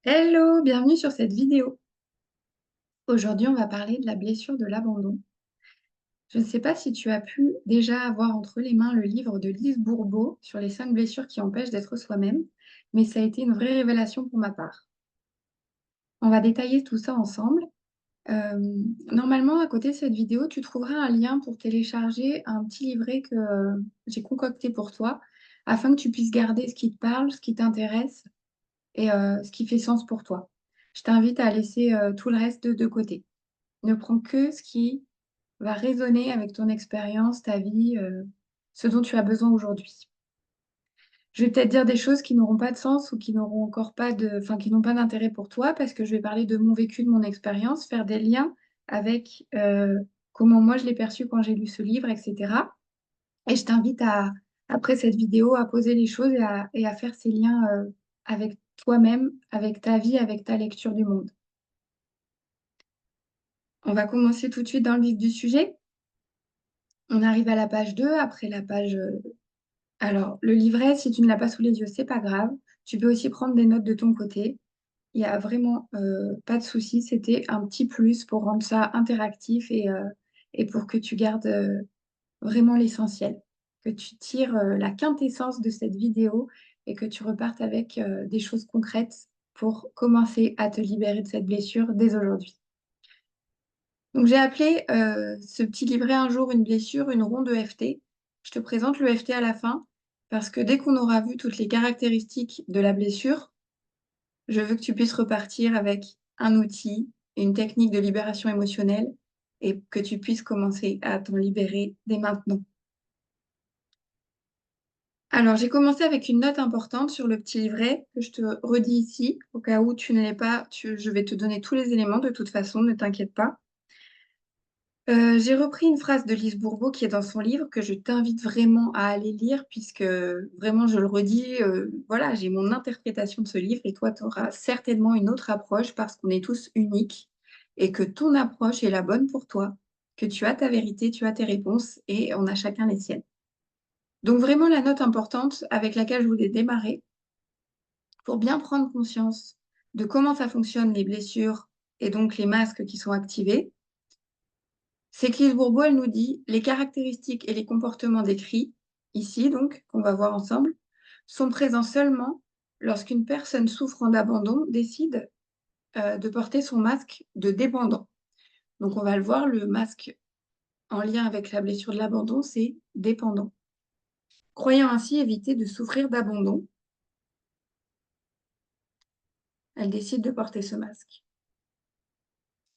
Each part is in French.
Hello, bienvenue sur cette vidéo. Aujourd'hui, on va parler de la blessure de l'abandon. Je ne sais pas si tu as pu déjà avoir entre les mains le livre de Lise Bourbeau sur les 5 blessures qui empêchent d'être soi-même, mais ça a été une vraie révélation pour ma part. On va détailler tout ça ensemble. Euh, Normalement, à côté de cette vidéo, tu trouveras un lien pour télécharger un petit livret que j'ai concocté pour toi, afin que tu puisses garder ce qui te parle, ce qui t'intéresse et ce qui fait sens pour toi. Je t'invite à laisser tout le reste de côté. Ne prends que ce qui va résonner avec ton expérience, ta vie, ce dont tu as besoin aujourd'hui. Je vais peut-être dire des choses qui n'auront pas de sens ou qui n'auront encore pas de, enfin, qui n'ont pas d'intérêt pour toi parce que je vais parler de mon vécu, de mon expérience, faire des liens avec comment moi je l'ai perçu quand j'ai lu ce livre, etc. Et je t'invite à, après cette vidéo, à poser les choses et à faire ces liens avec toi-même, avec ta vie, avec ta lecture du monde. On va commencer tout de suite dans le vif du sujet. On arrive à la page 2, après la page... Alors, le livret, si tu ne l'as pas sous les yeux, c'est pas grave. Tu peux aussi prendre des notes de ton côté. Il n'y a vraiment pas de souci. C'était un petit plus pour rendre ça interactif et pour que tu gardes vraiment l'essentiel, que tu tires la quintessence de cette vidéo et que tu repartes avec des choses concrètes pour commencer à te libérer de cette blessure dès aujourd'hui. Donc, j'ai appelé ce petit livret un jour une blessure, une ronde EFT. Je te présente le EFT à la fin parce que dès qu'on aura vu toutes les caractéristiques de la blessure, je veux que tu puisses repartir avec un outil, une technique de libération émotionnelle et que tu puisses commencer à t'en libérer dès maintenant. Alors, j'ai commencé avec une note importante sur le petit livret que je te redis ici, au cas où tu ne l'es pas. Je vais te donner tous les éléments de toute façon, ne t'inquiète pas. J'ai repris une phrase de Lise Bourbeau qui est dans son livre que je t'invite vraiment à aller lire puisque vraiment, je le redis, voilà, j'ai mon interprétation de ce livre et toi, tu auras certainement une autre approche parce qu'on est tous uniques et que ton approche est la bonne pour toi, que tu as ta vérité, tu as tes réponses et on a chacun les siennes. Donc vraiment, la note importante avec laquelle je voulais démarrer pour bien prendre conscience de comment ça fonctionne les blessures et donc les masques qui sont activés. C'est qu'Lise Bourbeau, elle nous dit les caractéristiques et les comportements décrits, ici donc, qu'on va voir ensemble, sont présents seulement lorsqu'une personne souffrant d'abandon décide de porter son masque de dépendant. Donc on va le voir, le masque en lien avec la blessure de l'abandon, c'est dépendant. Croyant ainsi éviter de souffrir d'abandon, elle décide de porter ce masque.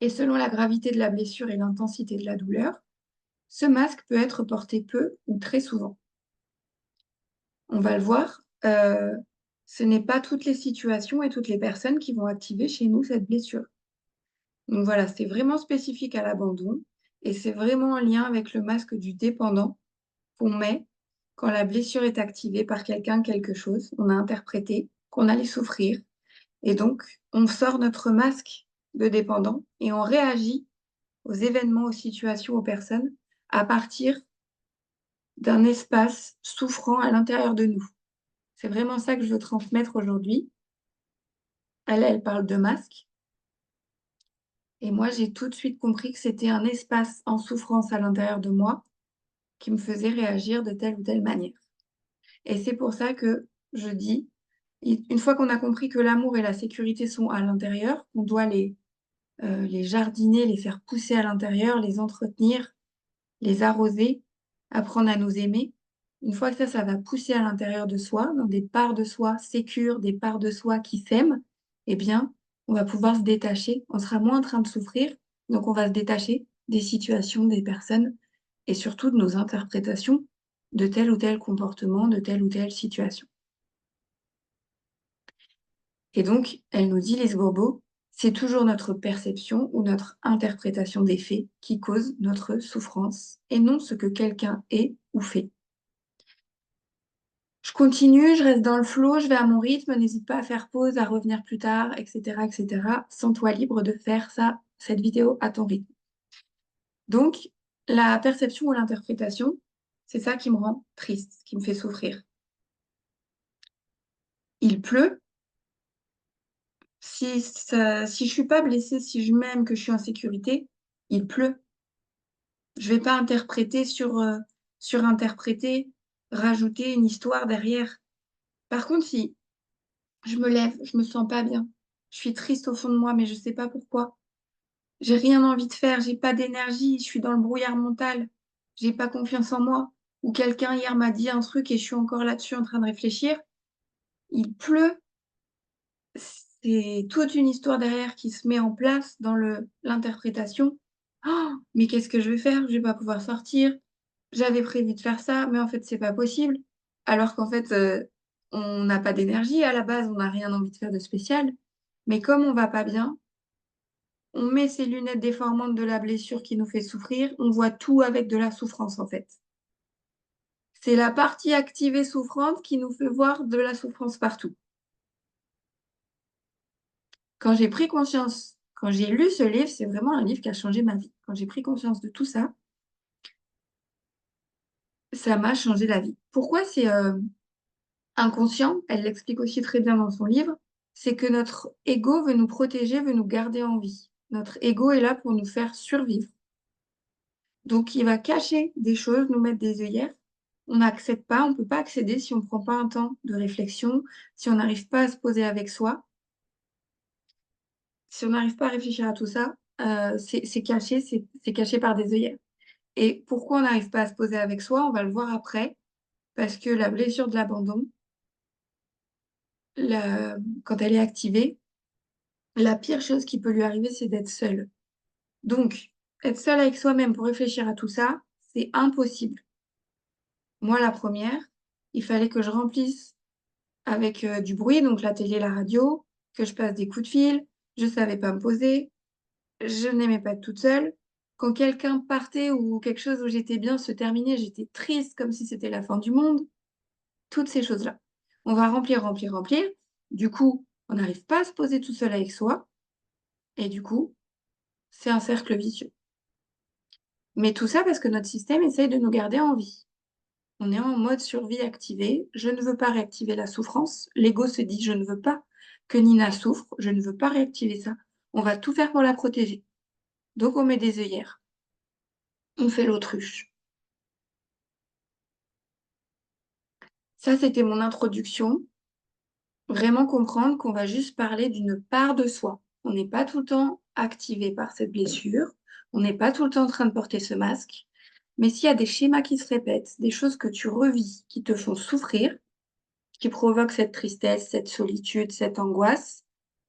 Et selon la gravité de la blessure et l'intensité de la douleur, ce masque peut être porté peu ou très souvent. On va le voir, ce n'est pas toutes les situations et toutes les personnes qui vont activer chez nous cette blessure. Donc voilà, c'est vraiment spécifique à l'abandon et c'est vraiment en lien avec le masque du dépendant qu'on met quand la blessure est activée par quelqu'un, quelque chose, on a interprété qu'on allait souffrir et donc on sort notre masque de dépendant et on réagit aux événements, aux situations, aux personnes à partir d'un espace souffrant à l'intérieur de nous. C'est vraiment ça que je veux transmettre aujourd'hui. Elle parle de masque. Et moi, j'ai tout de suite compris que c'était un espace en souffrance à l'intérieur de moi qui me faisait réagir de telle ou telle manière. Et c'est pour ça que je dis, une fois qu'on a compris que l'amour et la sécurité sont à l'intérieur, on doit les jardiner, les faire pousser à l'intérieur, les entretenir, les arroser, apprendre à nous aimer. Une fois que ça va pousser à l'intérieur de soi, dans des parts de soi sécures, des parts de soi qui s'aiment, eh bien, on va pouvoir se détacher. On sera moins en train de souffrir, donc on va se détacher des situations, des personnes et surtout de nos interprétations de tel ou tel comportement, de telle ou telle situation. Et donc, elle nous dit, Lise Bourbeau, c'est toujours notre perception ou notre interprétation des faits qui cause notre souffrance et non ce que quelqu'un est ou fait. Je continue, je reste dans le flow, je vais à mon rythme, n'hésite pas à faire pause, à revenir plus tard, etc., etc. Sens-toi libre de faire ça, cette vidéo à ton rythme. Donc, la perception ou l'interprétation, c'est ça qui me rend triste, qui me fait souffrir. Il pleut, Si je suis pas blessée, si je m'aime, que je suis en sécurité, il pleut. Je vais pas interpréter surinterpréter, rajouter une histoire derrière. Par contre, si je me lève, je me sens pas bien, je suis triste au fond de moi, mais je sais pas pourquoi. J'ai rien envie de faire, j'ai pas d'énergie, je suis dans le brouillard mental, j'ai pas confiance en moi. Ou quelqu'un hier m'a dit un truc et je suis encore là-dessus en train de réfléchir. Il pleut, c'est toute une histoire derrière qui se met en place dans l'interprétation. Oh, mais qu'est-ce que je vais faire? Je vais pas pouvoir sortir. J'avais prévu de faire ça, mais en fait, c'est pas possible. Alors qu'en fait, on n'a pas d'énergie à la base, on n'a rien envie de faire de spécial. Mais comme on va pas bien, on met ces lunettes déformantes de la blessure qui nous fait souffrir, on voit tout avec de la souffrance en fait. C'est la partie activée souffrante qui nous fait voir de la souffrance partout. Quand j'ai pris conscience, quand j'ai lu ce livre, c'est vraiment un livre qui a changé ma vie. Quand j'ai pris conscience de tout ça, ça m'a changé la vie. Pourquoi c'est inconscient? Elle l'explique aussi très bien dans son livre. C'est que notre ego veut nous protéger, veut nous garder en vie. Notre ego est là pour nous faire survivre. Donc, il va cacher des choses, nous mettre des œillères. On n'accède pas, on ne peut pas accéder si on ne prend pas un temps de réflexion, si on n'arrive pas à se poser avec soi, si on n'arrive pas à réfléchir à tout ça, c'est caché, c'est caché par des œillères. Et pourquoi on n'arrive pas à se poser avec soi, on va le voir après, parce que la blessure de l'abandon, quand elle est activée, la pire chose qui peut lui arriver, c'est d'être seule. Donc, être seule avec soi-même pour réfléchir à tout ça, c'est impossible. Moi, la première, il fallait que je remplisse avec du bruit, donc la télé, la radio, que je passe des coups de fil. Je savais pas me poser. Je n'aimais pas être toute seule. Quand quelqu'un partait ou quelque chose où j'étais bien se terminait, j'étais triste comme si c'était la fin du monde. Toutes ces choses-là. On va remplir, remplir, remplir. Du coup, on n'arrive pas à se poser tout seul avec soi. Et du coup, c'est un cercle vicieux. Mais tout ça parce que notre système essaye de nous garder en vie. On est en mode survie activé. Je ne veux pas réactiver la souffrance. L'ego se dit, je ne veux pas que Nina souffre. Je ne veux pas réactiver ça. On va tout faire pour la protéger. Donc on met des œillères. On fait l'autruche. Ça, c'était mon introduction. Vraiment comprendre qu'on va juste parler d'une part de soi. On n'est pas tout le temps activé par cette blessure. On n'est pas tout le temps en train de porter ce masque. Mais s'il y a des schémas qui se répètent, des choses que tu revis, qui te font souffrir, qui provoquent cette tristesse, cette solitude, cette angoisse,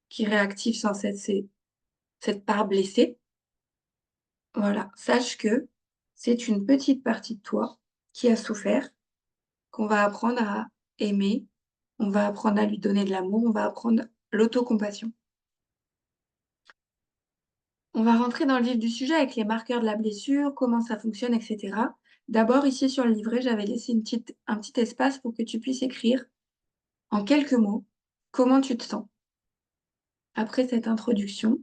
qui réactive sans cesse cette part blessée, voilà, sache que c'est une petite partie de toi qui a souffert, qu'on va apprendre à aimer, on va apprendre à lui donner de l'amour, on va apprendre l'autocompassion. On va rentrer dans le vif du sujet avec les marqueurs de la blessure, comment ça fonctionne, etc. D'abord, ici sur le livret, j'avais laissé un petit espace pour que tu puisses écrire en quelques mots comment tu te sens après cette introduction.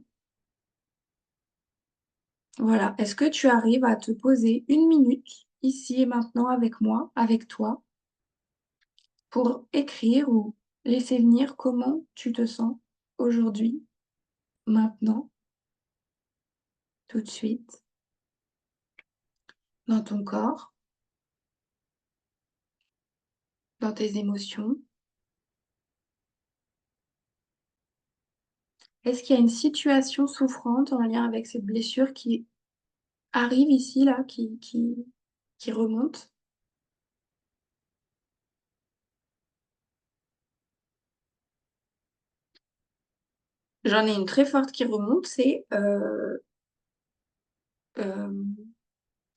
Voilà. Est-ce que tu arrives à te poser une minute ici et maintenant avec moi, avec toi, pour écrire ou laisser venir comment tu te sens aujourd'hui, maintenant, tout de suite, dans ton corps, dans tes émotions? Est-ce qu'il y a une situation souffrante en lien avec cette blessure qui arrive ici, là, qui remonte? J'en ai une très forte qui remonte, c'est euh,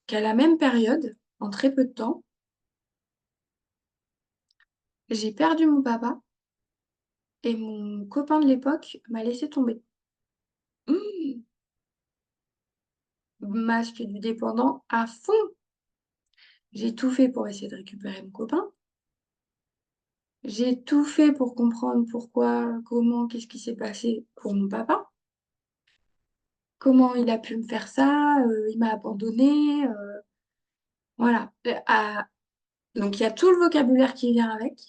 qu'à la même période, en très peu de temps, j'ai perdu mon papa et mon copain de l'époque m'a laissé tomber. Mmh, masque du dépendant à fond. J'ai tout fait pour essayer de récupérer mon copain. J'ai tout fait pour comprendre pourquoi, comment, qu'est-ce qui s'est passé pour mon papa. Comment il a pu me faire ça, il m'a abandonné, voilà. Donc il y a tout le vocabulaire qui vient avec.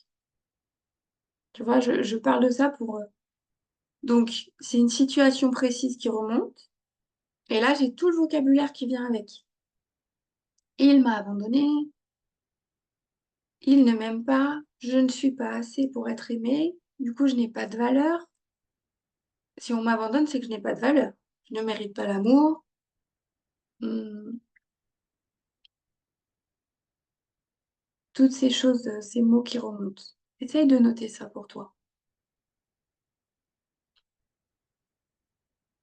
Tu vois, je parle de ça Donc, c'est une situation précise qui remonte, et là, j'ai tout le vocabulaire qui vient avec. Il m'a abandonné, il ne m'aime pas, je ne suis pas assez pour être aimée, du coup, je n'ai pas de valeur. Si on m'abandonne, c'est que je n'ai pas de valeur. Je ne mérite pas l'amour. Hmm, toutes ces choses, ces mots qui remontent. Essaye de noter ça pour toi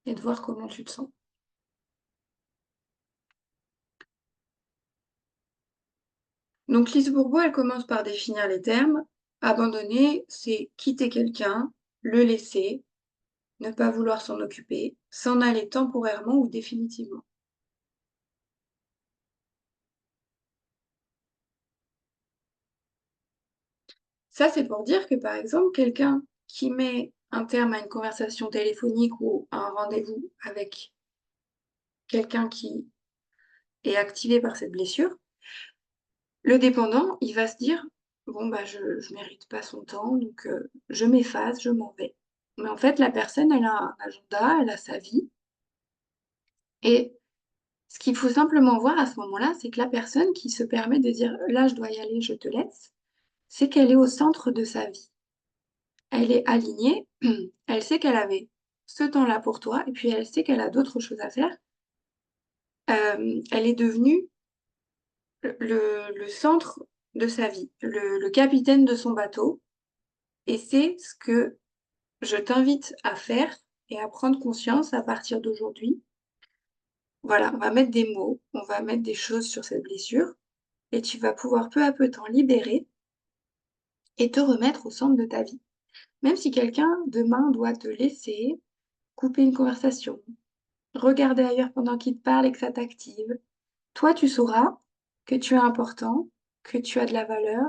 et de voir comment tu te sens. Donc, Lise Bourbeau, elle commence par définir les termes. Abandonner, c'est quitter quelqu'un, le laisser, ne pas vouloir s'en occuper, s'en aller temporairement ou définitivement. Ça, c'est pour dire que, par exemple, quelqu'un qui met un terme à une conversation téléphonique ou à un rendez-vous avec quelqu'un qui est activé par cette blessure, le dépendant, il va se dire, bon, bah, je ne mérite pas son temps, donc je m'efface, je m'en vais. Mais en fait, la personne, elle a un agenda, elle a sa vie. Et ce qu'il faut simplement voir à ce moment-là, c'est que la personne qui se permet de dire, là, je dois y aller, je te laisse, c'est qu'elle est au centre de sa vie. Elle est alignée, elle sait qu'elle avait ce temps-là pour toi, et puis elle sait qu'elle a d'autres choses à faire. Elle est devenue le centre de sa vie, le capitaine de son bateau, et c'est ce que je t'invite à faire et à prendre conscience à partir d'aujourd'hui. Voilà, on va mettre des mots, on va mettre des choses sur cette blessure, et tu vas pouvoir peu à peu t'en libérer et te remettre au centre de ta vie. Même si quelqu'un demain doit te laisser, couper une conversation, regarder ailleurs pendant qu'il te parle et que ça t'active, toi tu sauras que tu es important, que tu as de la valeur,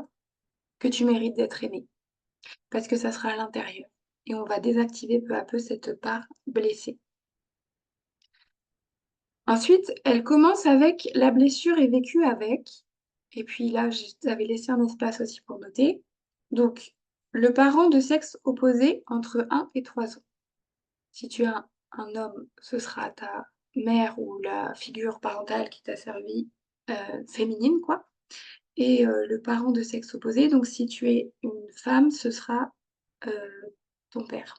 que tu mérites d'être aimé, parce que ça sera à l'intérieur. Et on va désactiver peu à peu cette part blessée. Ensuite, elle commence avec la blessure est vécue avec. Et puis là, j'avais laissé un espace aussi pour noter. Donc, le parent de sexe opposé entre 1 et 3 ans. Si tu as un homme, ce sera ta mère ou la figure parentale qui t'a servi féminine, quoi. Et le parent de sexe opposé, donc si tu es une femme, ce sera euh, ton père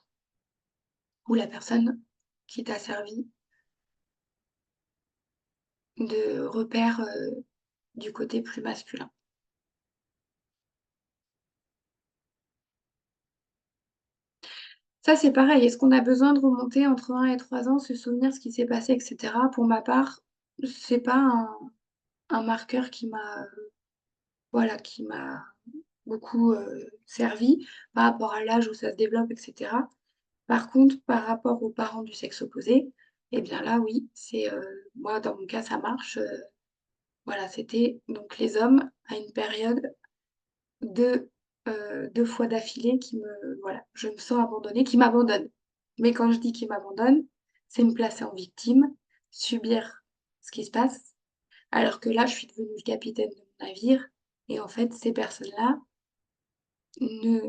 ou la personne qui t'a servi de repère du côté plus masculin. Ça, c'est pareil. Est-ce qu'on a besoin de remonter entre 1 et 3 ans, se souvenir ce qui s'est passé, etc. Pour ma part, c'est pas un marqueur qui m'a voilà, qui m'a beaucoup servi par rapport à l'âge où ça se développe, etc. Par contre, par rapport aux parents du sexe opposé, eh bien là, oui, c'est moi, dans mon cas, ça marche. Voilà, c'était donc les hommes à une période de 2 fois d'affilée qui me, voilà, je me sens abandonnée, qui m'abandonne. Mais quand je dis qu'ils m'abandonnent, c'est me placer en victime, subir ce qui se passe, alors que là, je suis devenue le capitaine de mon navire, et en fait, ces personnes-là ne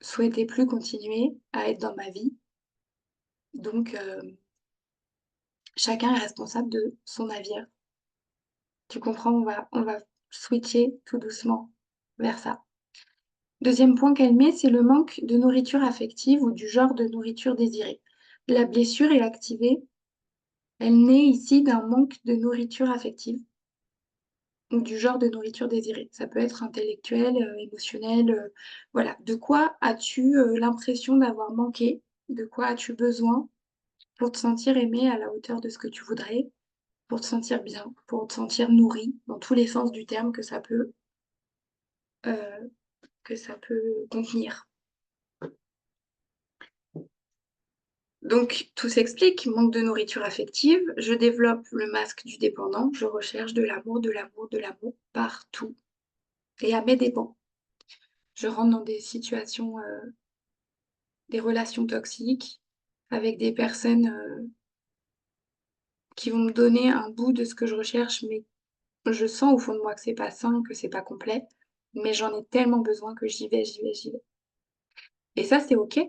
souhaitaient plus continuer à être dans ma vie. Donc, chacun est responsable de son navire. Tu comprends, on va switcher tout doucement vers ça. Deuxième point qu'elle met, c'est le manque de nourriture affective ou du genre de nourriture désirée. La blessure est activée, elle naît ici d'un manque de nourriture affective ou du genre de nourriture désirée. Ça peut être intellectuel, émotionnel, voilà. De quoi as-tu l'impression d'avoir manqué? De quoi as-tu besoin pour te sentir aimé à la hauteur de ce que tu voudrais, pour te sentir bien, pour te sentir nourri, dans tous les sens du terme euh, que ça peut contenir. Donc, tout s'explique, manque de nourriture affective, je développe le masque du dépendant, je recherche de l'amour, de l'amour, de l'amour partout et à mes dépens. Je rentre dans des situations, des relations toxiques avec des personnes qui vont me donner un bout de ce que je recherche, mais je sens au fond de moi que c'est pas sain, que c'est pas complet, mais j'en ai tellement besoin que j'y vais, j'y vais, j'y vais. Et ça, c'est OK.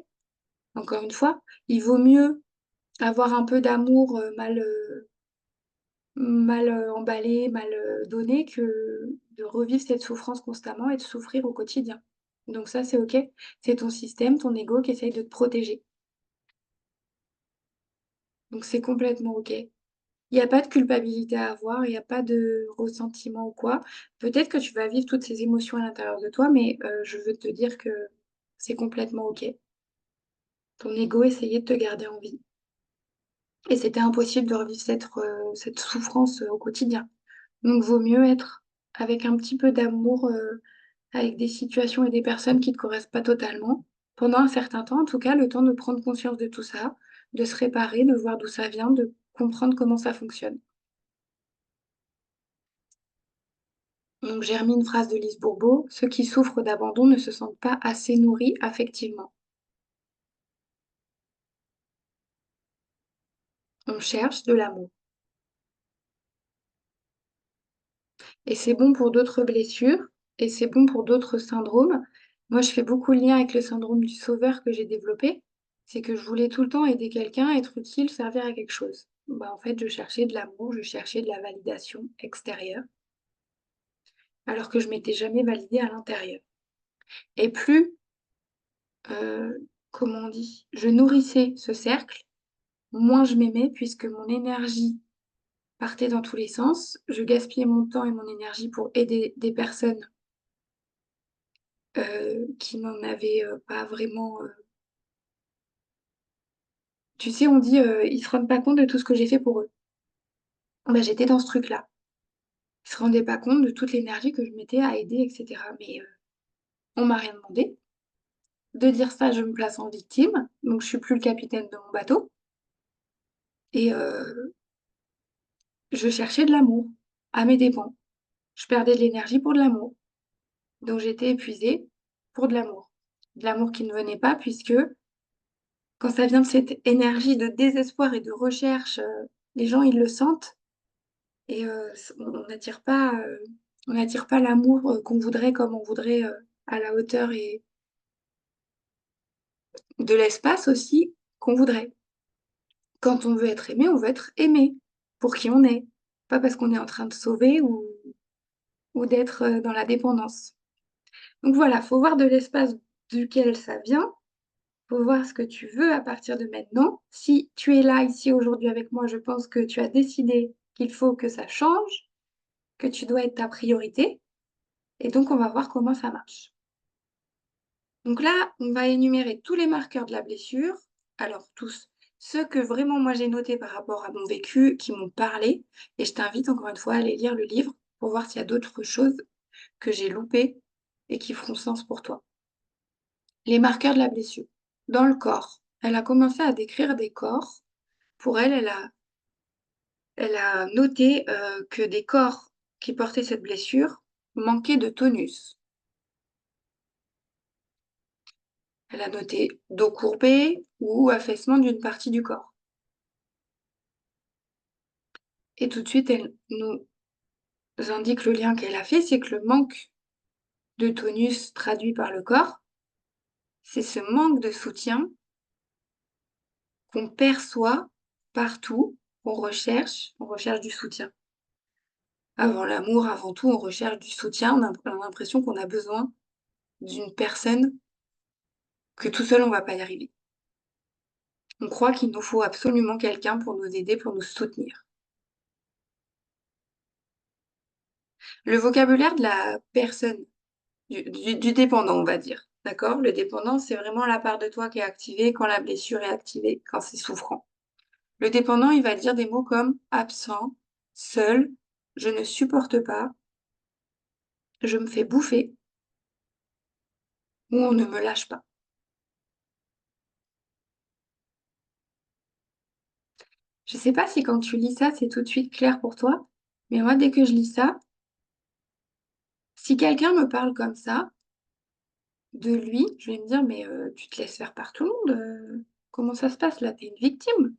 Encore une fois, il vaut mieux avoir un peu d'amour mal emballé, mal donné, que de revivre cette souffrance constamment et de souffrir au quotidien. Donc ça, c'est OK. C'est ton système, ton ego qui essaye de te protéger. Donc c'est complètement OK. Il y a pas de culpabilité à avoir, il y a pas de ressentiment ou quoi. Peut-être que tu vas vivre toutes ces émotions à l'intérieur de toi, mais je veux te dire que c'est complètement OK. Ton ego essayait de te garder en vie et c'était impossible de revivre cette souffrance, au quotidien. Donc vaut mieux être avec un petit peu d'amour, avec des situations et des personnes qui te correspondent pas totalement, pendant un certain temps, en tout cas, le temps de prendre conscience de tout ça, de se réparer, de voir d'où ça vient, de comprendre comment ça fonctionne. Donc j'ai remis une phrase de Lise Bourbeau: «Ceux qui souffrent d'abandon ne se sentent pas assez nourris affectivement. On cherche de l'amour». Et c'est bon pour d'autres blessures et c'est bon pour d'autres syndromes. Moi, je fais beaucoup le lien avec le syndrome du sauveur que j'ai développé. C'est que je voulais tout le temps aider quelqu'un, être utile, servir à quelque chose. Bah, en fait, je cherchais de l'amour, je cherchais de la validation extérieure, alors que je m'étais jamais validée à l'intérieur. Et plus, comment on dit, je nourrissais ce cercle, moins je m'aimais puisque mon énergie partait dans tous les sens. Je gaspillais mon temps et mon énergie pour aider des personnes qui n'en avaient, pas vraiment, tu sais, on dit, «Ils se rendent pas compte de tout ce que j'ai fait pour eux». Bah, j'étais dans ce truc-là. Ils se rendaient pas compte de toute l'énergie que je mettais à aider et cetera. Mais, on m'a rien demandé. De dire ça, je me place en victime, donc je suis plus le capitaine de mon bateau et je cherchais de l'amour à mes dépens. Je perdais de l'énergie pour de l'amour, donc j'étais épuisée pour de l'amour. De l'amour qui ne venait pas puisque quand ça vient de cette énergie de désespoir et de recherche, les gens, ils le sentent. Et c on n'attire pas l'amour, qu'on voudrait comme on voudrait, à la hauteur et de l'espace aussi qu'on voudrait. Quand on veut être aimé, on veut être aimé pour qui on est, pas parce qu'on est en train de sauver ou d'être, dans la dépendance. Donc voilà, faut voir de l'espace duquel ça vient, faut voir ce que tu veux à partir de maintenant. Si tu es là, ici, aujourd'hui avec moi, je pense que tu as décidé qu'il faut que ça change, que tu dois être ta priorité. Et donc, on va voir comment ça marche. Donc là, on va énumérer tous les marqueurs de la blessure. Alors tous, ceux que vraiment moi j'ai notés par rapport à mon vécu, qui m'ont parlé. Et je t'invite encore une fois à aller lire le livre pour voir s'il y a d'autres choses que j'ai loupées et qui feront sens pour toi. Les marqueurs de la blessure. Dans le corps, elle a commencé à décrire des corps. Pour elle, elle a noté que des corps qui portaient cette blessure manquaient de tonus. Elle a noté dos courbé ou affaissement d'une partie du corps. Et tout de suite, elle nous indique le lien qu'elle a fait, c'est que le manque de tonus traduit par le corps, c'est ce manque de soutien qu'on perçoit partout, on recherche du soutien. Avant l'amour, avant tout, on recherche du soutien, on a l'impression qu'on a besoin d'une personne, que tout seul on va pas y arriver. On croit qu'il nous faut absolument quelqu'un pour nous aider, pour nous soutenir. Le vocabulaire de la personne du dépendant, on va dire, d'accord? Le dépendant, c'est vraiment la part de toi qui est activée quand la blessure est activée, quand c'est souffrant. Le dépendant, il va dire des mots comme absent, seul, je ne supporte pas, je me fais bouffer ou on ne me lâche pas. Je sais pas si quand tu lis ça, c'est tout de suite clair pour toi, mais moi, dès que je lis ça, si quelqu'un me parle comme ça, de lui, je vais me dire: «Mais tu te laisses faire par tout le monde, comment ça se passe là? Tu es une victime».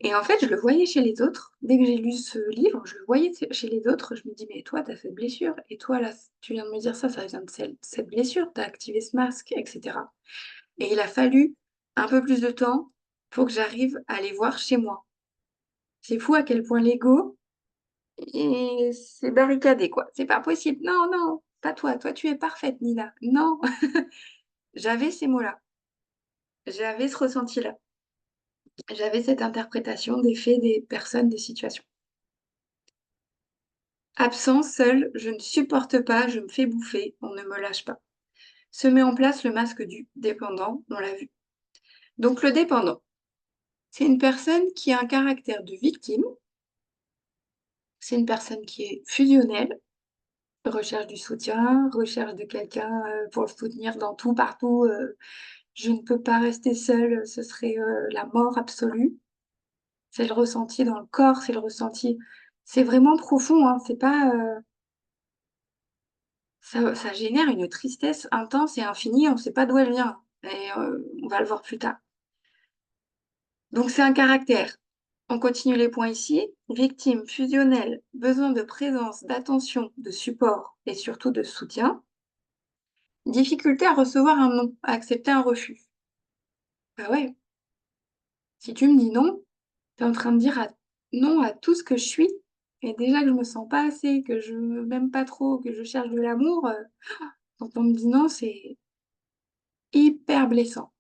Et en fait, je le voyais chez les autres. Dès que j'ai lu ce livre, je le voyais chez les autres. Je me dis: «Mais toi, tu as cette blessure et toi là, tu viens de me dire ça, ça vient de cette blessure, tu as activé ce masque» et cetera. Et il a fallu un peu plus de temps pour que j'arrive à les voir chez moi. C'est fou à quel point l'ego, c'est barricadé, quoi. C'est pas possible. Non, non, pas toi. Toi, tu es parfaite, Nina. Non, j'avais ces mots-là. J'avais ce ressenti-là. J'avais cette interprétation des faits, des personnes, des situations. Absent, seul, je ne supporte pas, je me fais bouffer, on ne me lâche pas. Se met en place le masque du dépendant, on l'a vu. Donc le dépendant, c'est une personne qui a un caractère de victime, c'est une personne qui est fusionnelle, recherche du soutien, recherche de quelqu'un pour le soutenir dans tout, partout. Je ne peux pas rester seule, ce serait la mort absolue. C'est le ressenti dans le corps, c'est le ressenti. C'est vraiment profond, hein, c'est pas. Ça génère une tristesse intense et infinie, on ne sait pas d'où elle vient. Et on va le voir plus tard. Donc c'est un caractère. On continue les points ici. Victime, fusionnelle, besoin de présence, d'attention, de support et surtout de soutien. Difficulté à recevoir un non, à accepter un refus. Bah ouais, si tu me dis non, tu es en train de dire non à tout ce que je suis. Et déjà que je me sens pas assez, que je m'aime pas trop, que je cherche de l'amour, quand on me dit non, c'est hyper blessant.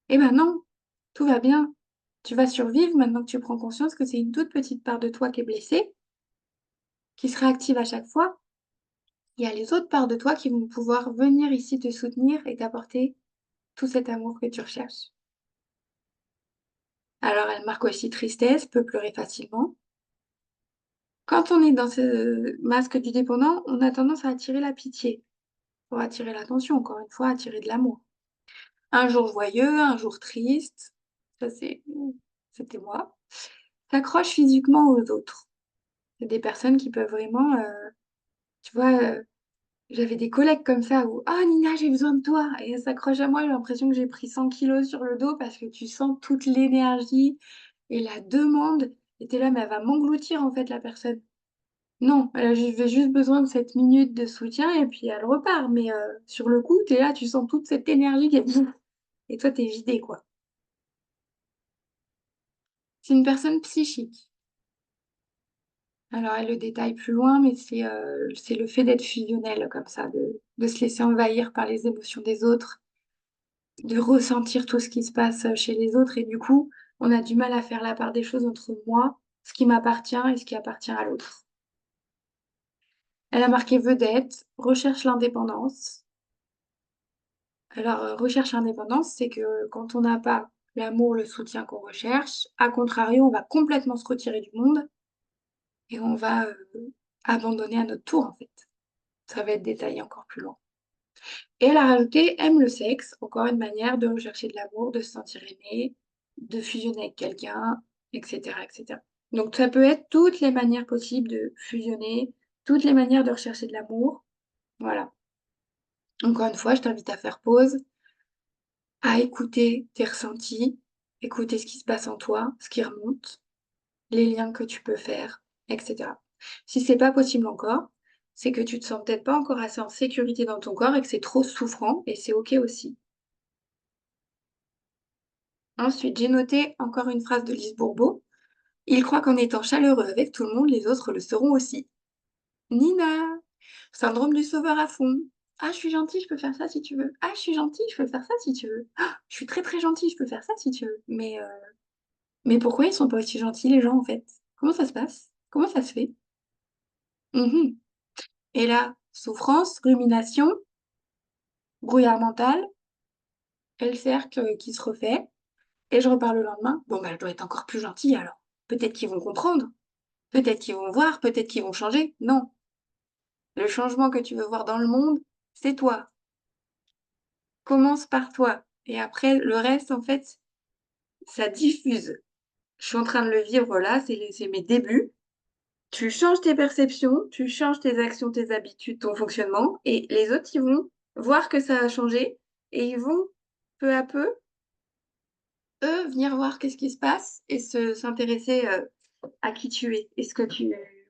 Eh ben non, tout va bien. Tu vas survivre maintenant que tu prends conscience que c'est une toute petite part de toi qui est blessée, qui se réactive à chaque fois. Il y a les autres parts de toi qui vont pouvoir venir ici te soutenir et t'apporter tout cet amour que tu recherches. Alors, elle marque aussi tristesse, peut pleurer facilement. Quand on est dans ce masque du dépendant, on a tendance à attirer la pitié, pour attirer l'attention, encore une fois, attirer de l'amour. Un jour joyeux, un jour triste, ça c'était moi. S'accroche physiquement aux autres. C'est des personnes qui peuvent vraiment, tu vois, j'avais des collègues comme ça où, ah Nina, j'ai besoin de toi. Et elle s'accroche à moi, j'ai l'impression que j'ai pris 100 kilos sur le dos parce que tu sens toute l'énergie et la demande. Et t'es là, mais elle va m'engloutir en fait, la personne. Non, elle avait juste besoin de cette minute de soutien et puis elle repart. Mais sur le coup, t'es là, tu sens toute cette énergie qui est... Et toi, t'es vidé, quoi. C'est une personne psychique. Alors, elle le détaille plus loin, mais c'est le fait d'être fusionnel comme ça, de se laisser envahir par les émotions des autres, de ressentir tout ce qui se passe chez les autres. Et du coup, on a du mal à faire la part des choses entre moi, ce qui m'appartient et ce qui appartient à l'autre. Elle a marqué vedette, recherche l'indépendance. Alors, recherche l'indépendance, c'est que quand on n'a pas l'amour, le soutien qu'on recherche, à contrario, on va complètement se retirer du monde et on va abandonner à notre tour, en fait. Ça va être détaillé encore plus loin. Et elle a rajouté aime le sexe, encore une manière de rechercher de l'amour, de se sentir aimé, de fusionner avec quelqu'un, etc., etc. Donc ça peut être toutes les manières possibles de fusionner, toutes les manières de rechercher de l'amour. Voilà. Encore une fois, je t'invite à faire pause, à écouter tes ressentis, écouter ce qui se passe en toi, ce qui remonte, les liens que tu peux faire, etc. Si c'est pas possible encore, c'est que tu te sens peut-être pas encore assez en sécurité dans ton corps et que c'est trop souffrant et c'est OK aussi. Ensuite, j'ai noté encore une phrase de Lise Bourbeau. Il croit qu'en étant chaleureux avec tout le monde, les autres le seront aussi. Nina, syndrome du sauveur à fond. Ah, je suis gentille, je peux faire ça si tu veux. Ah, je suis gentille, je peux faire ça si tu veux. Ah, je suis très très gentille, je peux faire ça si tu veux. Mais pourquoi ils sont pas aussi gentils les gens en fait? Comment ça se passe? Comment ça se fait? Mhm. Et là, souffrance, rumination, brouillard mental, et le cercle qui se refait. Et je repars le lendemain. Bon, bah, elle doit être encore plus gentille alors. Peut-être qu'ils vont comprendre. Peut-être qu'ils vont voir, peut-être qu'ils vont changer. Non. Le changement que tu veux voir dans le monde, c'est toi. Commence par toi. Et après, le reste, en fait, ça diffuse. Je suis en train de le vivre là, c'est mes débuts. Tu changes tes perceptions, tu changes tes actions, tes habitudes, ton fonctionnement, et les autres, ils vont voir que ça a changé, et ils vont, peu à peu, eux, venir voir qu'est-ce qui se passe et s'intéresser à qui tu es, et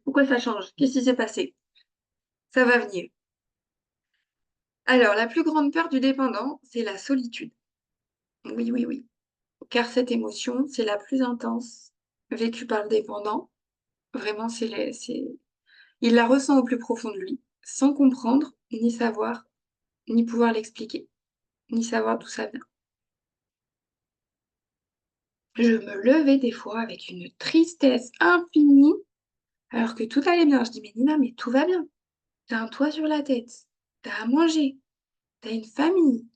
pourquoi ça change, qu'est-ce qui s'est passé. Ça va venir. Alors, la plus grande peur du dépendant, c'est la solitude. Oui, oui, oui. Car cette émotion, c'est la plus intense vécue par le dépendant. Vraiment, il la ressent au plus profond de lui, sans comprendre, ni savoir, ni pouvoir l'expliquer, ni savoir d'où ça vient. Je me levais des fois avec une tristesse infinie, alors que tout allait bien. Je dis: «Mais Nina, mais tout va bien. T'as un toit sur la tête, t'as à manger, t'as une famille,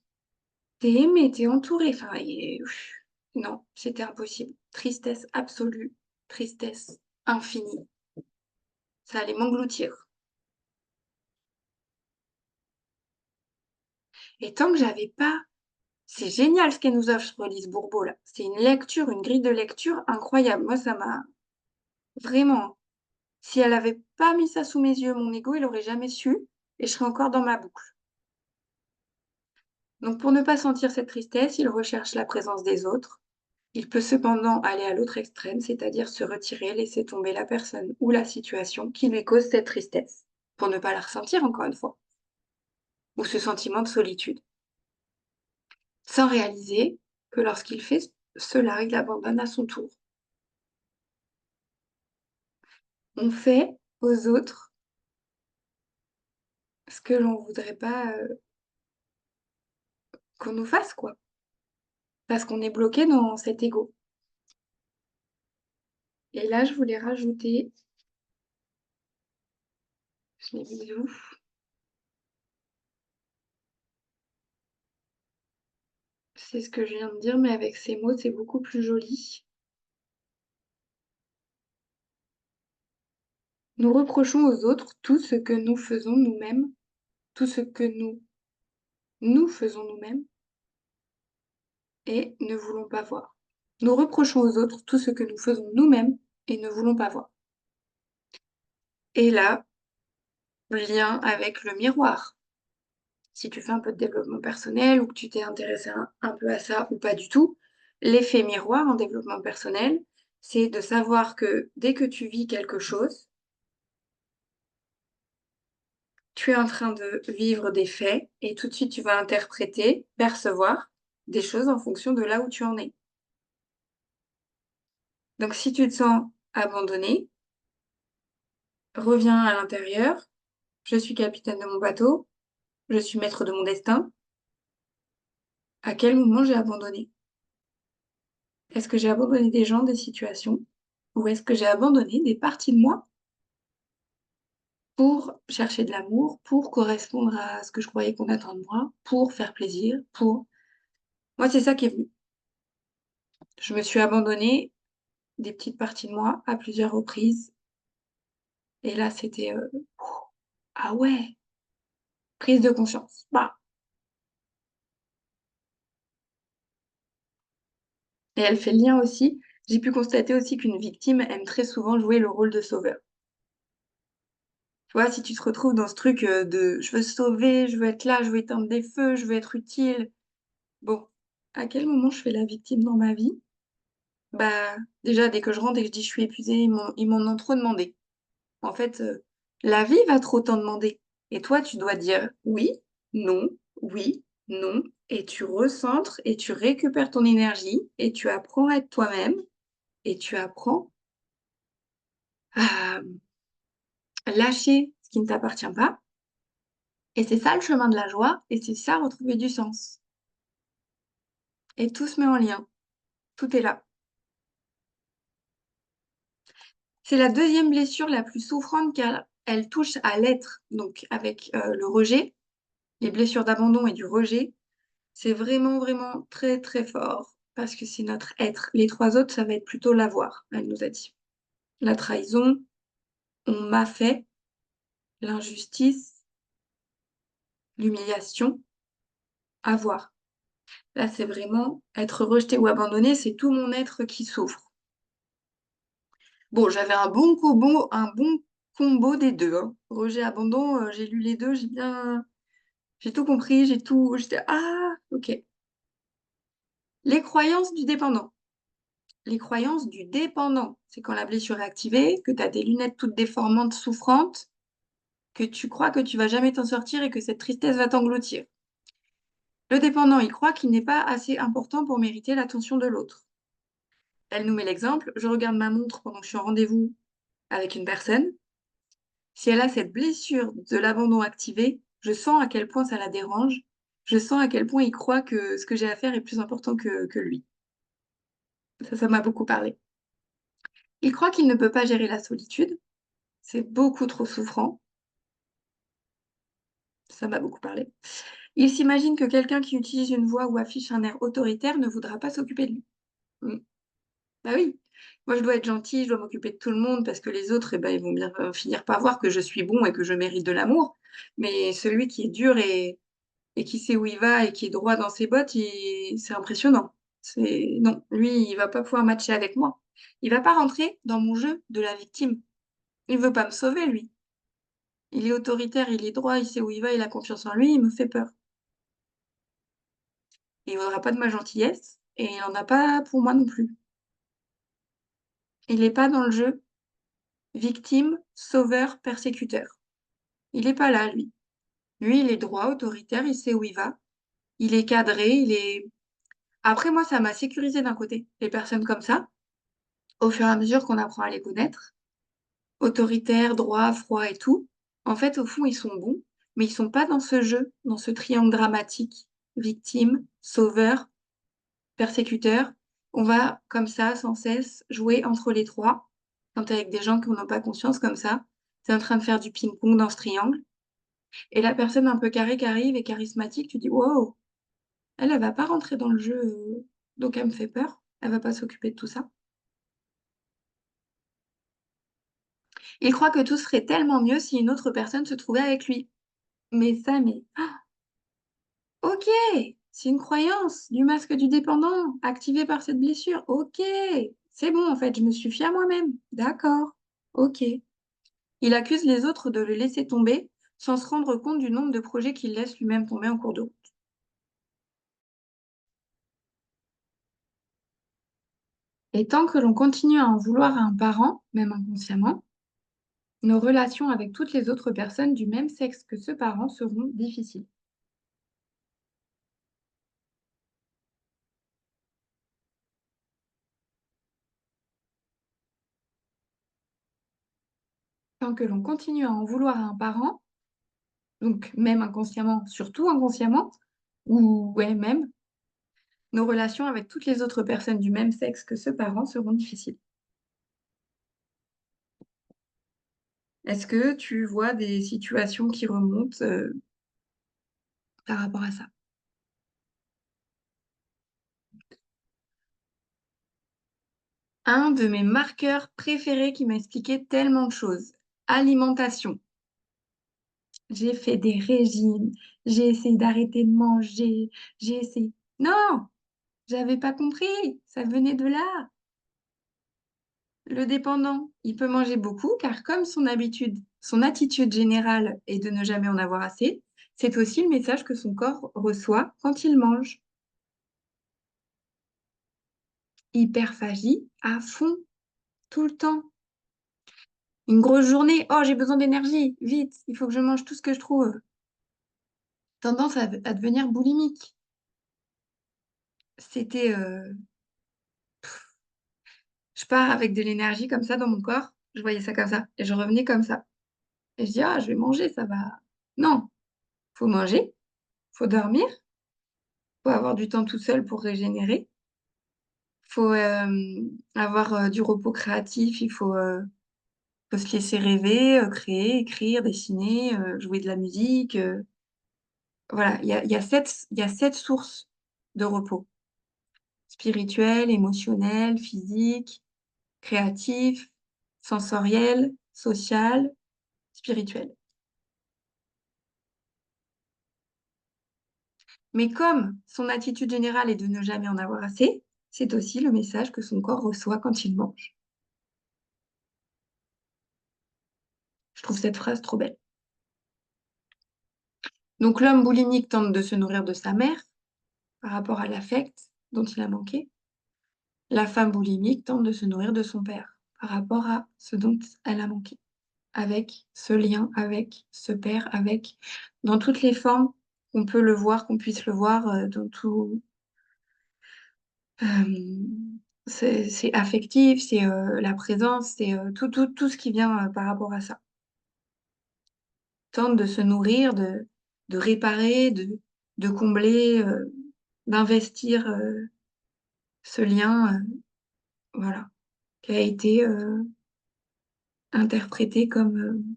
t'es aimé, t'es entouré». Enfin et non, c'était impossible. Tristesse absolue, tristesse infinie. Ça allait m'engloutir. Et tant que j'avais pas c'est génial ce qu'elle nous offre Lise Bourbeau là. C'est une lecture, une grille de lecture incroyable. Moi, ça m'a vraiment si elle avait pas mis ça sous mes yeux, mon ego, il aurait jamais su et je serais encore dans ma boucle. Donc pour ne pas sentir cette tristesse, il recherche la présence des autres. Il peut cependant aller à l'autre extrême, c'est-à-dire se retirer, laisser tomber la personne ou la situation qui lui cause cette tristesse, pour ne pas la ressentir encore une fois, ou ce sentiment de solitude, sans réaliser que lorsqu'il fait cela, il abandonne à son tour. On fait aux autres ce que l'on voudrait pas, qu'on nous fasse, quoi, parce qu'on est bloqué dans cet ego. Et là, je voulais rajouter, je l'ai mis où? C'est ce que je viens de dire, mais avec ces mots, c'est beaucoup plus joli. Nous reprochons aux autres tout ce que nous faisons nous-mêmes, tout ce que nous faisons nous-mêmes et ne voulons pas voir. Nous reprochons aux autres tout ce que nous faisons nous-mêmes et ne voulons pas voir. Et là, lien avec le miroir. Si tu fais un peu de développement personnel ou que tu t'es intéressé un peu à ça ou pas du tout, l'effet miroir en développement personnel, c'est de savoir que dès que tu vis quelque chose, tu es en train de vivre des faits et tout de suite tu vas interpréter, percevoir des choses en fonction de là où tu en es. Donc si tu te sens abandonné, reviens à l'intérieur. Je suis capitaine de mon bateau, je suis maître de mon destin. À quel moment j'ai abandonné? Est-ce que j'ai abandonné des gens, des situations? Ou est-ce que j'ai abandonné des parties de moi pour chercher de l'amour, pour correspondre à ce que je croyais qu'on attend de moi, pour faire plaisir, pour... Moi, c'est ça qui est venu. Je me suis abandonnée des petites parties de moi à plusieurs reprises. Et là, c'était ah ouais, prise de conscience. Bah. Et elle fait le lien aussi. J'ai pu constater aussi qu'une victime aime très souvent jouer le rôle de sauveur. Tu vois, si tu te retrouves dans ce truc de je veux sauver, je veux être là, je veux éteindre des feux, je veux être utile. Bon, à quel moment je fais la victime dans ma vie? Bah, déjà, dès que je rentre et que je dis je suis épuisée, ils m'en ont trop demandé. En fait, la vie va trop t'en demander. Et toi, tu dois dire non, oui, non. Et tu recentres et tu récupères ton énergie et tu apprends à être toi-même et tu apprends à lâcher ce qui ne t'appartient pas. Et c'est ça le chemin de la joie et c'est ça retrouver du sens. Et tout se met en lien. Tout est là. C'est la deuxième blessure la plus souffrante car elle touche à l'être. Donc avec le rejet, les blessures d'abandon et du rejet, c'est vraiment, vraiment très, très fort parce que c'est notre être. Les 3 autres, ça va être plutôt l'avoir, elle nous a dit. La trahison, on m'a fait, l'injustice, l'humiliation, avoir. Là, c'est vraiment être rejeté ou abandonné, c'est tout mon être qui souffre. Bon, j'avais un bon combo des 2, hein. Rejet, abandon, j'ai lu les 2, j'ai tout compris, j'étais: «Ah! OK». Les croyances du dépendant. Les croyances du dépendant, c'est quand la blessure est activée, que tu as des lunettes toutes déformantes, souffrantes, que tu crois que tu vas jamais t'en sortir et que cette tristesse va t'engloutir. Le dépendant, il croit qu'il n'est pas assez important pour mériter l'attention de l'autre. Elle nous met l'exemple, je regarde ma montre pendant que je suis en rendez-vous avec une personne. Si elle a cette blessure de l'abandon activé, je sens à quel point ça la dérange. Je sens à quel point il croit que ce que j'ai à faire est plus important que lui. Ça m'a beaucoup parlé. Il croit qu'il ne peut pas gérer la solitude. C'est beaucoup trop souffrant. Ça m'a beaucoup parlé. Il s'imagine que quelqu'un qui utilise une voix ou affiche un air autoritaire ne voudra pas s'occuper de lui. Mm. Bah oui, moi je dois être gentille, je dois m'occuper de tout le monde parce que les autres, eh ben, ils vont bien finir par voir que je suis bon et que je mérite de l'amour. Mais celui qui est dur et qui sait où il va et qui est droit dans ses bottes, c'est impressionnant. Non, lui, il va pas pouvoir matcher avec moi. Il va pas rentrer dans mon jeu de la victime. Il veut pas me sauver, lui. Il est autoritaire, il est droit, il sait où il va, il a confiance en lui, il me fait peur. Il voudra pas de ma gentillesse et il en a pas pour moi non plus. Il n'est pas dans le jeu victime, sauveur, persécuteur. Il n'est pas là, lui. Lui, il est droit, autoritaire, il sait où il va. Il est cadré, il est... Après, moi, ça m'a sécurisé d'un côté. Les personnes comme ça, au fur et à mesure qu'on apprend à les connaître, autoritaires, droits, froids et tout, en fait, au fond, ils sont bons, mais ils sont pas dans ce jeu, dans ce triangle dramatique, victime, sauveur, persécuteur. On va, comme ça, sans cesse, jouer entre les trois. Quand t'es avec des gens qui n'ont pas conscience comme ça, t'es en train de faire du ping-pong dans ce triangle. Et la personne un peu carrée qui arrive et charismatique, tu dis, wow, elle va pas rentrer dans le jeu, donc elle me fait peur. Elle va pas s'occuper de tout ça. Il croit que tout serait tellement mieux si une autre personne se trouvait avec lui. Mais ok, c'est une croyance du masque du dépendant activé par cette blessure. Ok, c'est bon en fait, je me suffis à moi-même. D'accord, ok. Il accuse les autres de le laisser tomber sans se rendre compte du nombre de projets qu'il laisse lui-même tomber en cours de route. Et tant que l'on continue à en vouloir à un parent, même inconsciemment, nos relations avec toutes les autres personnes du même sexe que ce parent seront difficiles. Tant que l'on continue à en vouloir à un parent, donc même inconsciemment, surtout inconsciemment, ou ouais, même, nos relations avec toutes les autres personnes du même sexe que ce parent seront difficiles. Est-ce que tu vois des situations qui remontent par rapport à ça? Un de mes marqueurs préférés qui m'a expliqué tellement de choses. Alimentation. J'ai fait des régimes, j'ai essayé d'arrêter de manger, j'ai essayé... Non, j'avais pas compris, ça venait de là. Le dépendant, il peut manger beaucoup car comme son attitude générale est de ne jamais en avoir assez, c'est aussi le message que son corps reçoit quand il mange. Hyperphagie à fond, tout le temps. Une grosse journée, oh j'ai besoin d'énergie, vite, il faut que je mange tout ce que je trouve. Tendance à devenir boulimique. C'était, je pars avec de l'énergie comme ça dans mon corps, je voyais ça comme ça, et je revenais comme ça. Et je dis, ah, je vais manger, ça va. Non, faut manger, faut dormir, faut avoir du temps tout seul pour régénérer, faut avoir du repos créatif, faut se laisser rêver, créer, écrire, dessiner, jouer de la musique. Voilà, il y a sept sources de repos. Spirituel, émotionnel, physique, créatif, sensoriel, social, spirituel. Mais comme son attitude générale est de ne jamais en avoir assez, c'est aussi le message que son corps reçoit quand il mange. Je trouve cette phrase trop belle. Donc l'homme boulimique tente de se nourrir de sa mère par rapport à l'affect dont il a manqué. La femme boulimique tente de se nourrir de son père par rapport à ce dont elle a manqué. Avec ce lien, avec ce père, avec dans toutes les formes qu'on peut le voir, qu'on puisse le voir dans tout. euh, c'est affectif, c'est la présence, c'est tout ce qui vient par rapport à ça. Tente de se nourrir, de réparer, de combler, d'investir ce lien, voilà, qui a été interprété comme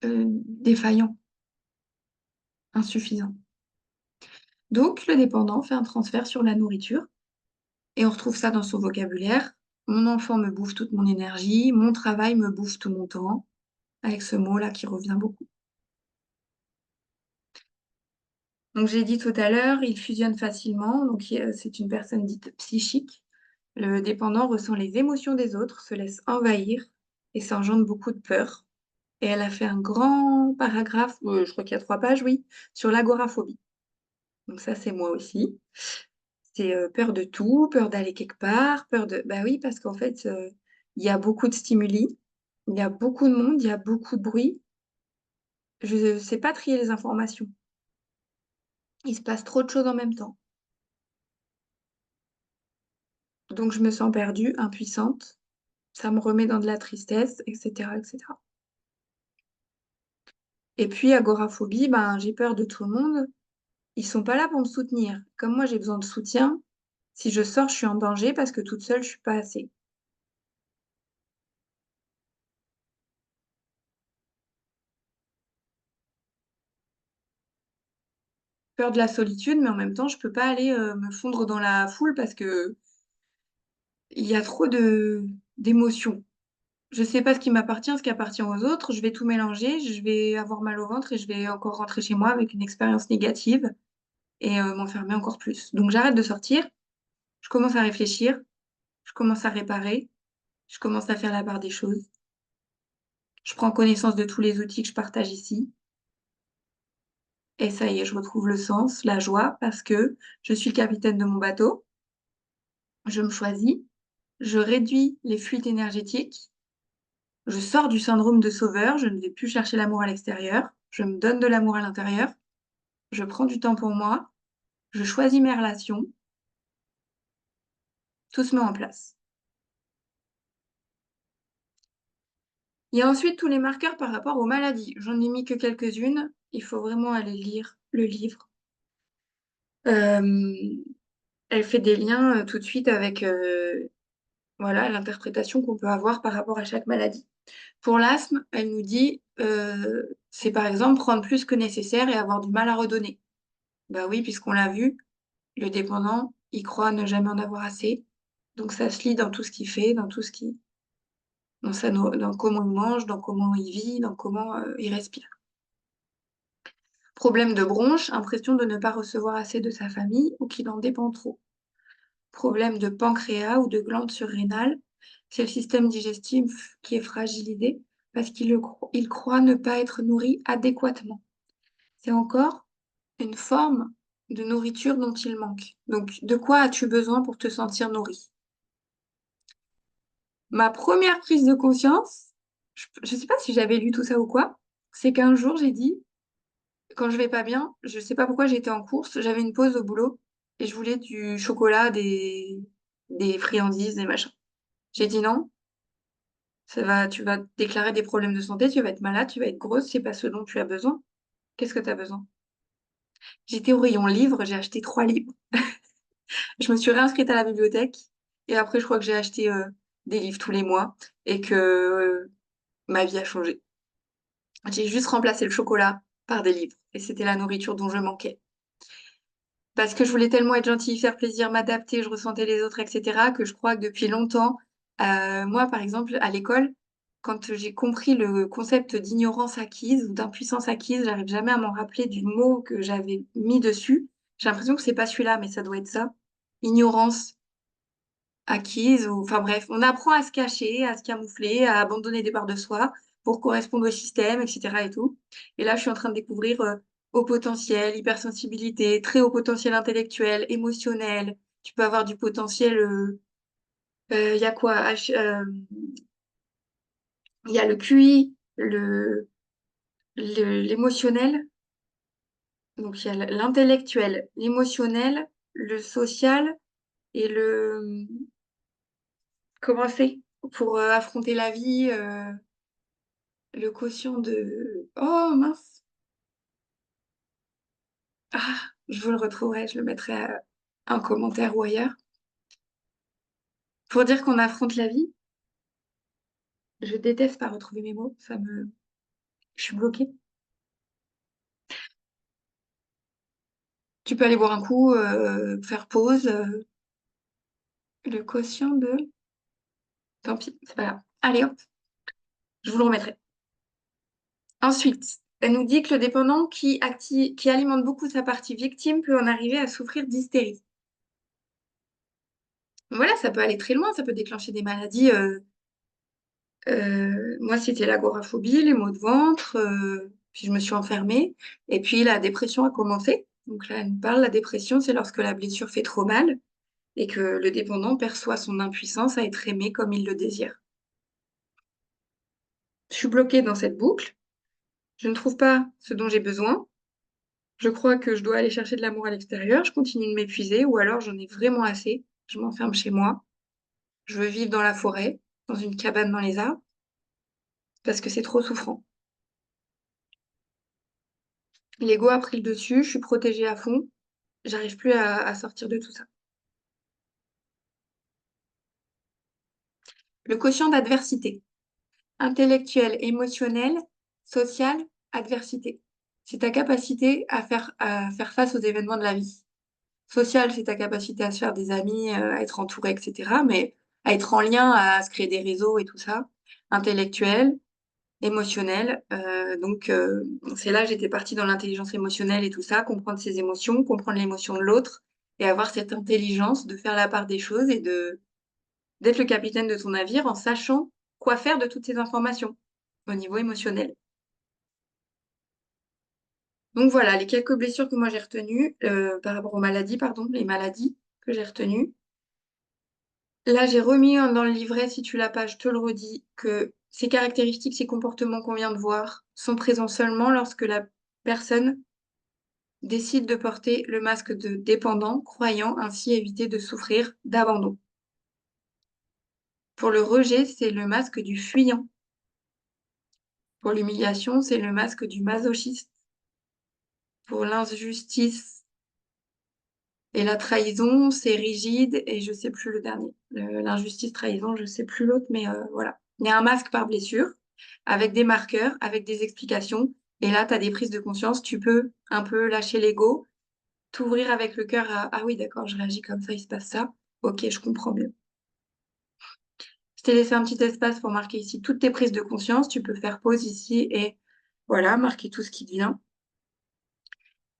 défaillant, insuffisant. Donc, le dépendant fait un transfert sur la nourriture et on retrouve ça dans son vocabulaire. Mon enfant me bouffe toute mon énergie, mon travail me bouffe tout mon temps, avec ce mot-là qui revient beaucoup. Donc, j'ai dit tout à l'heure, il fusionne facilement, donc c'est une personne dite psychique. Le dépendant ressent les émotions des autres, se laisse envahir et s'engendre beaucoup de peur. Et elle a fait un grand paragraphe, je crois qu'il y a 3 pages, oui, sur l'agoraphobie. Donc ça, c'est moi aussi. C'est peur de tout, peur d'aller quelque part, peur de... Bah oui, parce qu'en fait, il y a beaucoup de stimuli, il y a beaucoup de monde, il y a beaucoup de bruit. Je ne sais pas trier les informations. Il se passe trop de choses en même temps. Donc je me sens perdue, impuissante. Ça me remet dans de la tristesse, etc., etc. Et puis, agoraphobie, ben, j'ai peur de tout le monde. Ils sont pas là pour me soutenir. Comme moi, j'ai besoin de soutien. Si je sors, je suis en danger parce que toute seule, je suis pas assez. Peur de la solitude, mais en même temps, je peux pas aller me fondre dans la foule parce que il y a trop de d'émotions. Je sais pas ce qui m'appartient, ce qui appartient aux autres. Je vais tout mélanger, je vais avoir mal au ventre et je vais encore rentrer chez moi avec une expérience négative et m'enfermer encore plus. Donc j'arrête de sortir, je commence à réfléchir, je commence à réparer, je commence à faire la part des choses. Je prends connaissance de tous les outils que je partage ici. Et ça y est, je retrouve le sens, la joie, parce que je suis le capitaine de mon bateau, je me choisis, je réduis les fuites énergétiques, je sors du syndrome de sauveur, je ne vais plus chercher l'amour à l'extérieur, je me donne de l'amour à l'intérieur, je prends du temps pour moi, je choisis mes relations, tout se met en place. Il y a ensuite tous les marqueurs par rapport aux maladies. J'en ai mis que quelques-unes. Il faut vraiment aller lire le livre. Euh, Elle fait des liens tout de suite avec voilà, l'interprétation qu'on peut avoir par rapport à chaque maladie. Pour l'asthme, elle nous dit c'est par exemple prendre plus que nécessaire et avoir du mal à redonner. Bah oui, puisqu'on l'a vu, le dépendant, il croit ne jamais en avoir assez. Donc ça se lit dans tout ce qu'il fait, dans tout ce qui, dans comment il mange, dans comment il vit, dans comment il respire. Problème de bronche, impression de ne pas recevoir assez de sa famille ou qu'il en dépend trop. Problème de pancréas ou de glande surrénale, c'est le système digestif qui est fragilisé parce il croit ne pas être nourri adéquatement. C'est encore une forme de nourriture dont il manque. Donc, de quoi as-tu besoin pour te sentir nourri? Ma première prise de conscience, je ne sais pas si j'avais lu tout ça ou quoi, c'est qu'un jour j'ai dit, quand je vais pas bien, je sais pas pourquoi j'étais en course, j'avais une pause au boulot et je voulais du chocolat, des friandises, des machins. J'ai dit non, tu vas déclarer des problèmes de santé, tu vas être malade, tu vas être grosse, c'est pas ce dont tu as besoin. Qu'est-ce que tu as besoin? J'étais au rayon livres, j'ai acheté 3 livres. Je me suis réinscrite à la bibliothèque et après, je crois que j'ai acheté des livres tous les mois et que ma vie a changé. J'ai juste remplacé le chocolat par des livres et c'était la nourriture dont je manquais. Parce que je voulais tellement être gentille, faire plaisir, m'adapter, je ressentais les autres, etc., que je crois que depuis longtemps, moi, par exemple, à l'école, quand j'ai compris le concept d'ignorance acquise ou d'impuissance acquise, j'arrive jamais à m'en rappeler du mot que j'avais mis dessus. J'ai l'impression que c'est pas celui-là, mais ça doit être ça. Ignorance acquise, ou enfin bref, on apprend à se cacher, à se camoufler, à abandonner des parts de soi pour correspondre au système, etc. et tout. Et là, je suis en train de découvrir haut potentiel, hypersensibilité, très haut potentiel intellectuel, émotionnel. Tu peux avoir du potentiel. Il y a quoi? Il y a le QI, l'émotionnel, donc il y a l'intellectuel, l'émotionnel, le social et le... Comment c'est? Pour affronter la vie, le quotient de... Oh mince! Ah, je vous le retrouverai, je le mettrai en commentaire ou ailleurs. Pour dire qu'on affronte la vie, je déteste pas retrouver mes mots, ça me... Je suis bloquée. Tu peux aller boire un coup, faire pause. Le quotient de... Tant pis, c'est pas grave. Allez hop, je vous le remettrai. Ensuite, elle nous dit que le dépendant qui alimente beaucoup sa partie victime peut en arriver à souffrir d'hystérie. Voilà, ça peut aller très loin, ça peut déclencher des maladies. Moi, c'était l'agoraphobie, les maux de ventre, puis je me suis enfermée. Et puis la dépression a commencé. Donc là, elle nous parle, la dépression, c'est lorsque la blessure fait trop mal et que le dépendant perçoit son impuissance à être aimé comme il le désire. Je suis bloquée dans cette boucle. Je ne trouve pas ce dont j'ai besoin. Je crois que je dois aller chercher de l'amour à l'extérieur. Je continue de m'épuiser ou alors j'en ai vraiment assez. Je m'enferme chez moi. Je veux vivre dans la forêt, dans une cabane dans les arbres, parce que c'est trop souffrant. L'ego a pris le dessus. Je suis protégée à fond. J'arrive plus à sortir de tout ça. Le quotient d'adversité. Intellectuel, émotionnel, social, adversité. C'est ta capacité à faire face aux événements de la vie. Social, c'est ta capacité à se faire des amis, à être entouré, etc. Mais à être en lien, à se créer des réseaux et tout ça. Intellectuel, émotionnel. C'est là, j'étais partie dans l'intelligence émotionnelle et tout ça, comprendre ses émotions, comprendre l'émotion de l'autre et avoir cette intelligence de faire la part des choses et d'être le capitaine de ton navire en sachant quoi faire de toutes ces informations au niveau émotionnel. Donc voilà, les quelques blessures que moi j'ai retenues par rapport aux maladies, pardon, les maladies que j'ai retenues. Là, j'ai remis dans le livret, si tu l'as pas, je te le redis, que ces caractéristiques, ces comportements qu'on vient de voir sont présents seulement lorsque la personne décide de porter le masque de dépendant, croyant ainsi éviter de souffrir d'abandon. Pour le rejet, c'est le masque du fuyant. Pour l'humiliation, c'est le masque du masochiste. Pour l'injustice et la trahison, c'est rigide et je sais plus le dernier. L'injustice, trahison, je sais plus l'autre, mais voilà. Il y a un masque par blessure avec des marqueurs, avec des explications. Et là, tu as des prises de conscience. Tu peux un peu lâcher l'ego, t'ouvrir avec le cœur à ah oui, d'accord, je réagis comme ça, il se passe ça. Ok, je comprends mieux. Je t'ai laissé un petit espace pour marquer ici toutes tes prises de conscience. Tu peux faire pause ici et voilà, marquer tout ce qui te vient.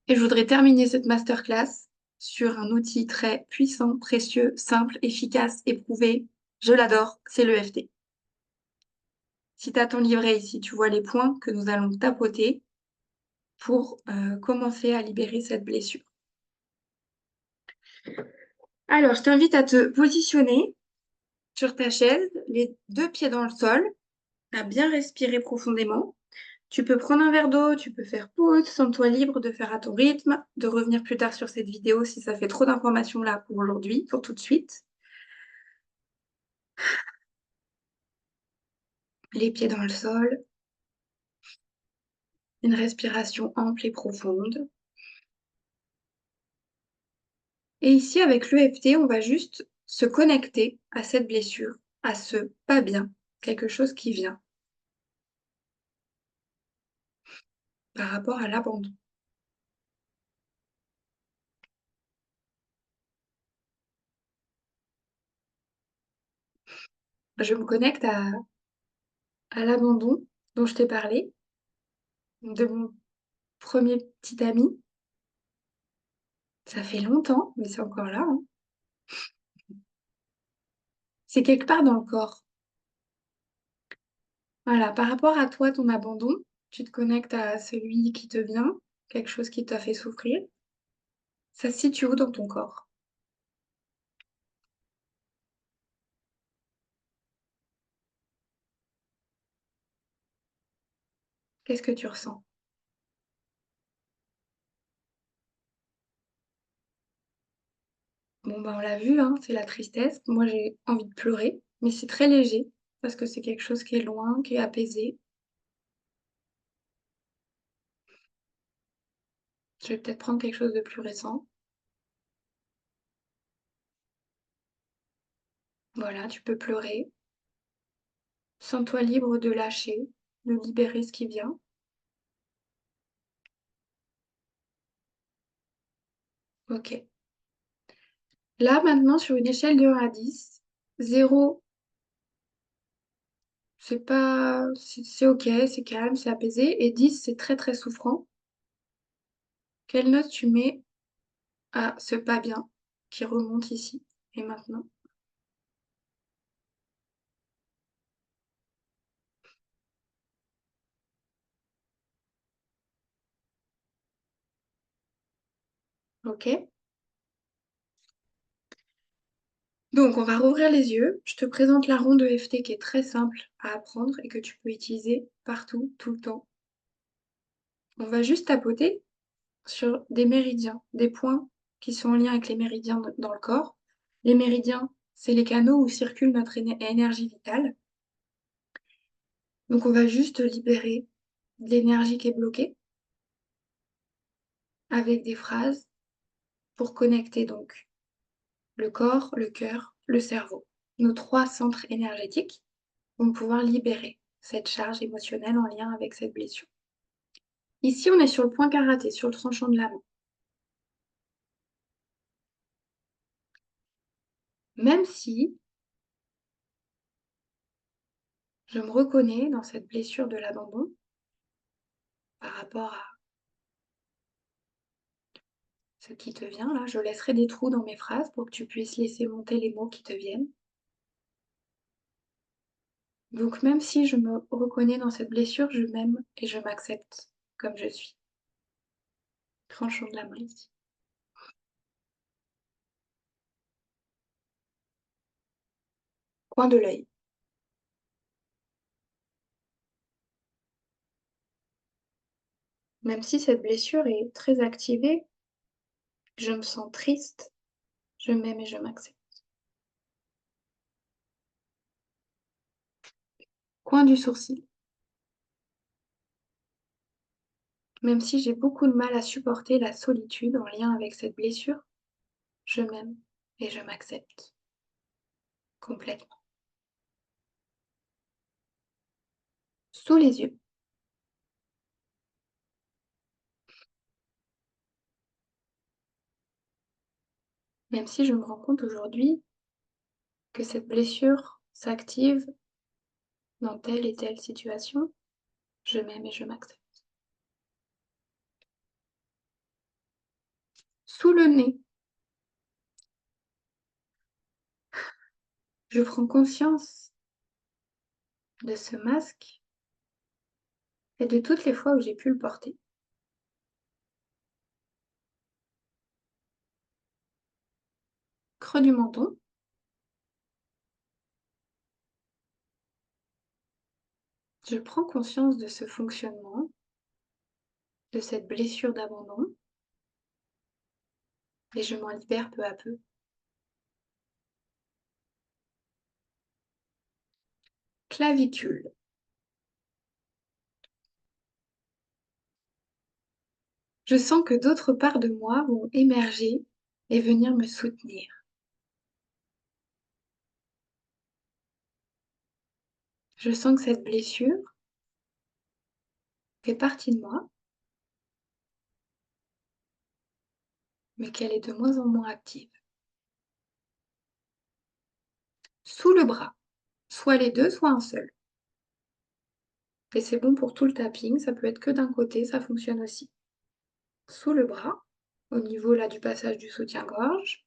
Et je voudrais terminer cette masterclass sur un outil très puissant, précieux, simple, efficace, éprouvé. Je l'adore, c'est l'EFT. Si tu as ton livret ici, tu vois les points que nous allons tapoter pour commencer à libérer cette blessure. Alors, je t'invite à te positionner sur ta chaise, les deux pieds dans le sol, à bien respirer profondément. Tu peux prendre un verre d'eau, tu peux faire pause, sens-toi libre de faire à ton rythme, de revenir plus tard sur cette vidéo si ça fait trop d'informations là pour aujourd'hui, pour tout de suite. Les pieds dans le sol, une respiration ample et profonde. Et ici, avec l'EFT, on va juste se connecter à cette blessure, à ce pas bien, quelque chose qui vient par rapport à l'abandon. Je me connecte à l'abandon dont je t'ai parlé, de mon premier petit ami. Ça fait longtemps, mais c'est encore là, hein. C'est quelque part dans le corps. Voilà, par rapport à toi, ton abandon, tu te connectes à celui qui te vient, quelque chose qui t'a fait souffrir. Ça se situe où dans ton corps? Qu'est-ce que tu ressens? Bon, bah, on l'a vu, hein, c'est la tristesse. Moi, j'ai envie de pleurer, mais c'est très léger parce que c'est quelque chose qui est loin, qui est apaisé. Je vais peut-être prendre quelque chose de plus récent. Voilà, tu peux pleurer. Sens-toi libre de lâcher, de libérer ce qui vient. OK. Là, maintenant, sur une échelle de 1 à 10, 0, c'est OK, c'est calme, c'est apaisé, et 10, c'est très, très souffrant. Quelle note tu mets à ce pas bien qui remonte ici et maintenant? OK. Donc, on va rouvrir les yeux. Je te présente la ronde EFT qui est très simple à apprendre et que tu peux utiliser partout, tout le temps. On va juste tapoter sur des méridiens, des points qui sont en lien avec les méridiens dans le corps. Les méridiens, c'est les canaux où circule notre énergie vitale. Donc, on va juste libérer de l'énergie qui est bloquée avec des phrases pour connecter donc le corps, le cœur, le cerveau. Nos 3 centres énergétiques vont pouvoir libérer cette charge émotionnelle en lien avec cette blessure. Ici, on est sur le point karaté, sur le tranchant de la main. Même si je me reconnais dans cette blessure de l'abandon par rapport à ce qui te vient là, je laisserai des trous dans mes phrases pour que tu puisses laisser monter les mots qui te viennent. Donc même si je me reconnais dans cette blessure, je m'aime et je m'accepte comme je suis. Tranchant de la main ici. Coin de l'œil. Même si cette blessure est très activée, je me sens triste, je m'aime et je m'accepte. Coin du sourcil. Même si j'ai beaucoup de mal à supporter la solitude en lien avec cette blessure, je m'aime et je m'accepte complètement. Sous les yeux. Même si je me rends compte aujourd'hui que cette blessure s'active dans telle et telle situation, je m'aime et je m'accepte. Sous le nez. Je prends conscience de ce masque et de toutes les fois où j'ai pu le porter. Creux du menton. Je prends conscience de ce fonctionnement, de cette blessure d'abandon, et je m'en libère peu à peu. Clavicule. Je sens que d'autres parts de moi vont émerger et venir me soutenir. Je sens que cette blessure fait partie de moi, mais qu'elle est de moins en moins active. Sous le bras, soit les deux, soit un seul. Et c'est bon pour tout le tapping, ça peut être que d'un côté, ça fonctionne aussi. Sous le bras, au niveau là du passage du soutien-gorge,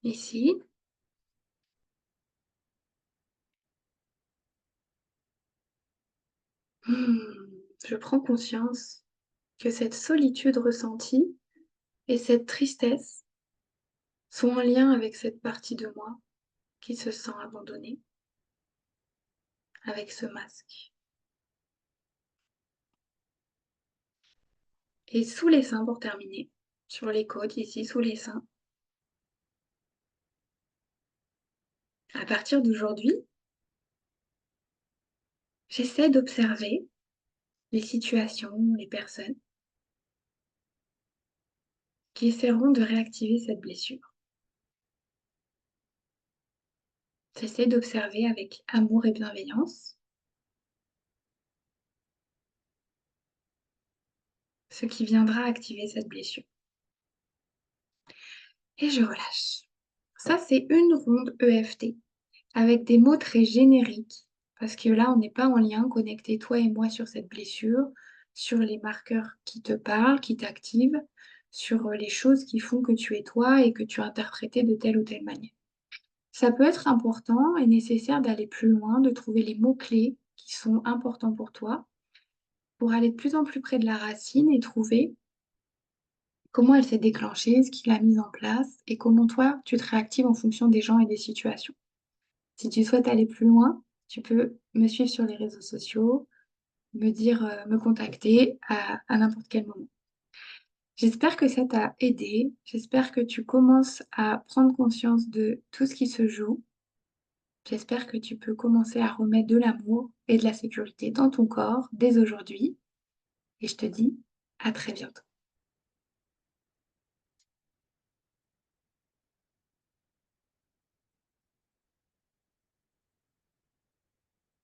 ici. Je prends conscience que cette solitude ressentie et cette tristesse sont en lien avec cette partie de moi qui se sent abandonnée, avec ce masque. Et sous les seins pour terminer, sur les côtes, ici, sous les seins, À partir d'aujourd'hui, j'essaie d'observer les situations, les personnes qui essaieront de réactiver cette blessure. J'essaie d'observer avec amour et bienveillance ce qui viendra activer cette blessure. Et je relâche. Ça, c'est une ronde EFT avec des mots très génériques parce que là, on n'est pas en lien connecté, toi et moi, sur cette blessure, sur les marqueurs qui te parlent, qui t'activent, sur les choses qui font que tu es toi et que tu as interprété de telle ou telle manière. Ça peut être important et nécessaire d'aller plus loin, de trouver les mots-clés qui sont importants pour toi, pour aller de plus en plus près de la racine et trouver comment elle s'est déclenchée, ce qui l'a mise en place et comment toi, tu te réactives en fonction des gens et des situations. Si tu souhaites aller plus loin, tu peux me suivre sur les réseaux sociaux, me dire, me contacter à n'importe quel moment. J'espère que ça t'a aidé. J'espère que tu commences à prendre conscience de tout ce qui se joue. J'espère que tu peux commencer à remettre de l'amour et de la sécurité dans ton corps dès aujourd'hui. Et je te dis à très bientôt.